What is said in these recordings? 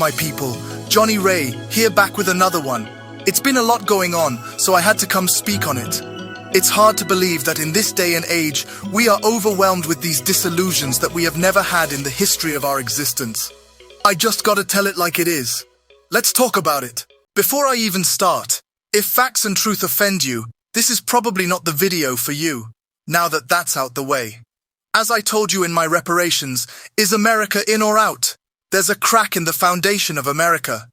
my people? Johnny Ray, here back with another one. It's been a lot going on, so I had to come speak on it. It's hard to believe that in this day and age, we are overwhelmed with these disillusions that we have never had in the history of our existence. I just gotta tell it like it is. Let's talk about it. Before I even start, if facts and truth offend you, this is probably not the video for you, now that that's out the way. As I told you in my reparations, is America in or out? There's a crack in the foundation of America.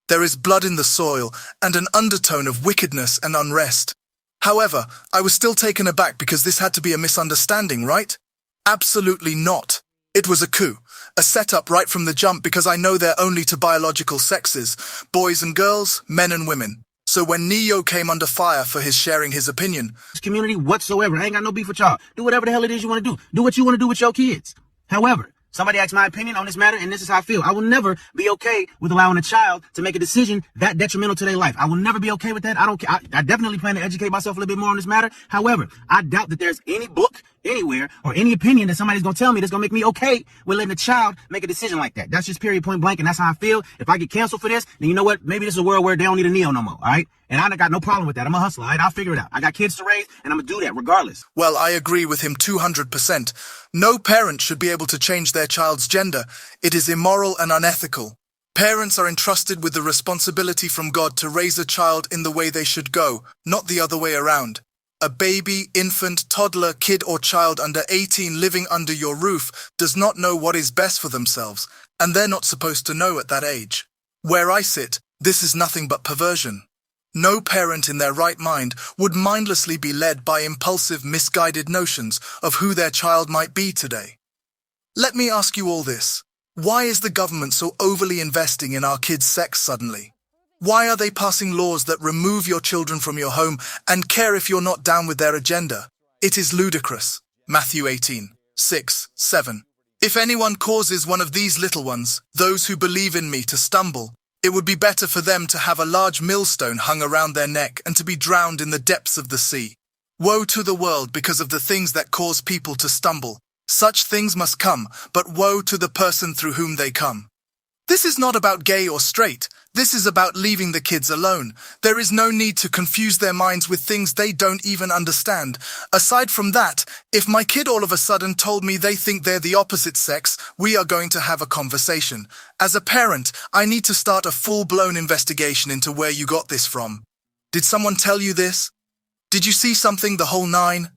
There is blood in the soil and an undertone of wickedness and unrest. However, I was still taken aback because this had to be a misunderstanding, right? Absolutely not. It was a coup, a setup right from the jump because I know they're only to biological sexes, boys and girls, men and women. So when Neo came under fire for his sharing his opinion, community whatsoever, I ain't got no beef with y'all. Do whatever the hell it is you want to do. Do what you want to do with your kids. However, somebody asked my opinion on this matter, and this is how I feel. I will never be okay with allowing a child to make a decision that detrimental to their life. I will never be okay with that. I definitely plan to educate myself a little bit more on this matter. However, I doubt that there's any book anywhere or any opinion that somebody's going to tell me that's going to make me okay with letting a child make a decision like that. That's just period, point blank, and that's how I feel. If I get canceled for this, then you know what? Maybe this is a world where they don't need a Neo no more, all right? And I got no problem with that. I'm a hustler, all right? I'll figure it out. I got kids to raise, and I'm going to do that regardless. Well, I agree with him 200%. No parent should be able to change their child's gender. It is immoral and unethical. Parents are entrusted with the responsibility from God to raise a child in the way they should go, not the other way around. A baby, infant, toddler, kid or child under 18 living under your roof does not know what is best for themselves, and they're not supposed to know at that age. Where I sit, this is nothing but perversion. No parent in their right mind would mindlessly be led by impulsive, misguided notions of who their child might be today. Let me ask you all this. Why is the government so overly investing in our kids' sex suddenly? Why are they passing laws that remove your children from your home and care if you're not down with their agenda? It is ludicrous. Matthew 18, 6, 7. If anyone causes one of these little ones, those who believe in me, to stumble, it would be better for them to have a large millstone hung around their neck and to be drowned in the depths of the sea. Woe to the world because of the things that cause people to stumble. Such things must come, but woe to the person through whom they come. This is not about gay or straight. This is about leaving the kids alone. There is no need to confuse their minds with things they don't even understand. Aside from that, if my kid all of a sudden told me they think they're the opposite sex, we are going to have a conversation. As a parent, I need to start a full-blown investigation into where you got this from. Did someone tell you this? Did you see something, the whole nine?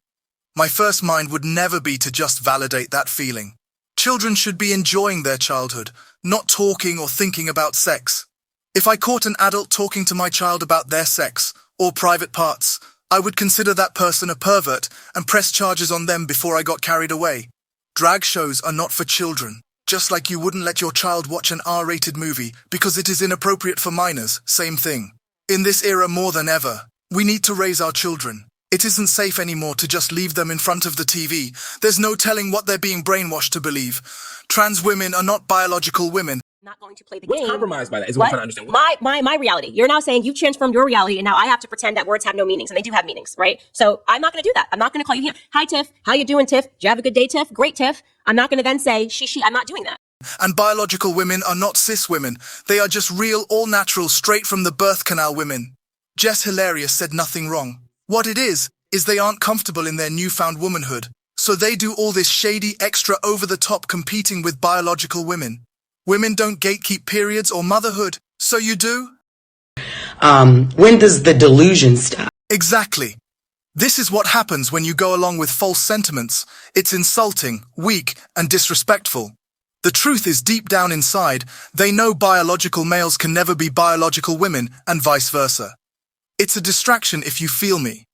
My first mind would never be to just validate that feeling. Children should be enjoying their childhood, not talking or thinking about sex. If I caught an adult talking to my child about their sex or private parts, I would consider that person a pervert and press charges on them before I got carried away. Drag shows are not for children, just like you wouldn't let your child watch an R-rated movie because it is inappropriate for minors, same thing. In this era more than ever, we need to raise our children. It isn't safe anymore to just leave them in front of the TV. There's no telling what they're being brainwashed to believe. Trans women are not biological women. Not going to play the What's game. compromised by that is what I'm trying to understand. My reality. You're now saying you've transformed your reality, and now I have to pretend that words have no meanings, and they do have meanings, right? So I'm not going to do that. I'm not going to call you here. Hi, Tiff. How you doing, Tiff? Did you have a good day, Tiff? Great, Tiff. I'm not going to then say she. I'm not doing that. And biological women are not cis women. They are just real, all-natural, straight from the birth canal women. Jess Hilarious said nothing wrong. What it is they aren't comfortable in their newfound womanhood. So they do all this shady, extra over-the-top competing with biological women. Women don't gatekeep periods or motherhood, so you do? When does the delusion stop? Exactly. This is what happens when you go along with false sentiments. It's insulting, weak, and disrespectful. The truth is deep down inside, they know biological males can never be biological women, and vice versa. It's a distraction if you feel me.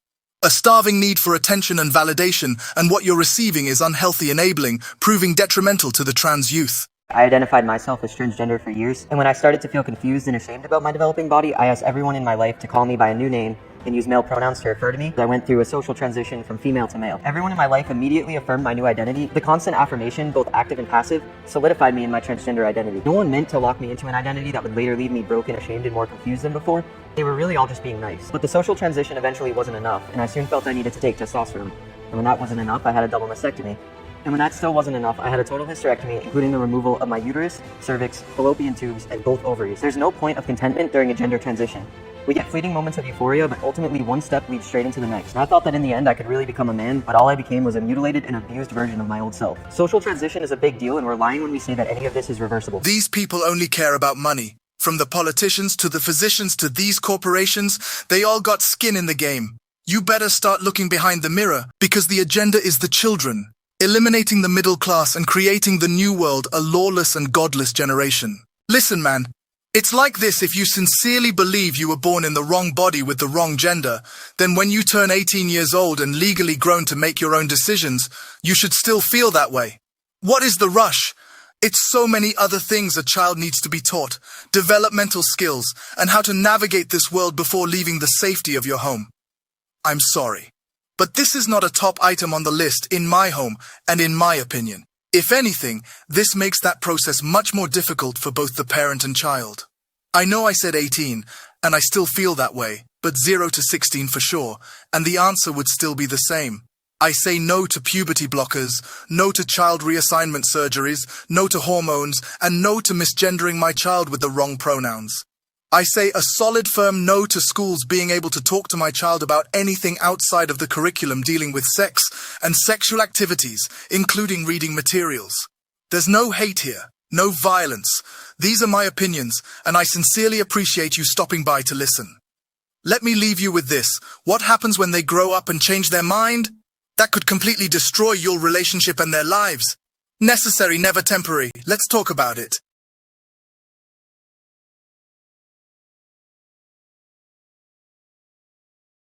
A starving need for attention and validation, and what you're receiving is unhealthy enabling, proving detrimental to the trans youth. I identified myself as transgender for years, and when I started to feel confused and ashamed about my developing body, I asked everyone in my life to call me by a new name and use male pronouns to refer to me. I went through a social transition from female to male. Everyone in my life immediately affirmed my new identity. The constant affirmation, both active and passive, solidified me in my transgender identity. No one meant to lock me into an identity that would later leave me broken, ashamed, and more confused than before. They were really all just being nice. But the social transition eventually wasn't enough, and I soon felt I needed to take testosterone. And when that wasn't enough, I had a double mastectomy. And when that still wasn't enough, I had a total hysterectomy, including the removal of my uterus, cervix, fallopian tubes, and both ovaries. There's no point of contentment during a gender transition. We get fleeting moments of euphoria, but ultimately one step leads straight into the next. And I thought that in the end I could really become a man, but all I became was a mutilated and abused version of my old self. Social transition is a big deal, and we're lying when we say that any of this is reversible. These people only care about money. From the politicians to the physicians to these corporations, they all got skin in the game. You better start looking behind the mirror, because the agenda is the children. Eliminating the middle class and creating the new world, a lawless and godless generation. Listen, man. It's like this: if you sincerely believe you were born in the wrong body with the wrong gender, then when you turn 18 years old and legally grown to make your own decisions, you should still feel that way. What is the rush? It's so many other things a child needs to be taught. Developmental skills, and how to navigate this world before leaving the safety of your home. I'm sorry, but this is not a top item on the list in my home and in my opinion. If anything, this makes that process much more difficult for both the parent and child. I know I said 18, and I still feel that way, but 0 to 16 for sure, and the answer would still be the same. I say no to puberty blockers, no to child reassignment surgeries, no to hormones, and no to misgendering my child with the wrong pronouns. I say a solid, firm no to schools being able to talk to my child about anything outside of the curriculum dealing with sex and sexual activities, including reading materials. There's no hate here, no violence. These are my opinions, and I sincerely appreciate you stopping by to listen. Let me leave you with this. What happens when they grow up and change their mind? That could completely destroy your relationship and their lives. Necessary, never temporary. Let's talk about it.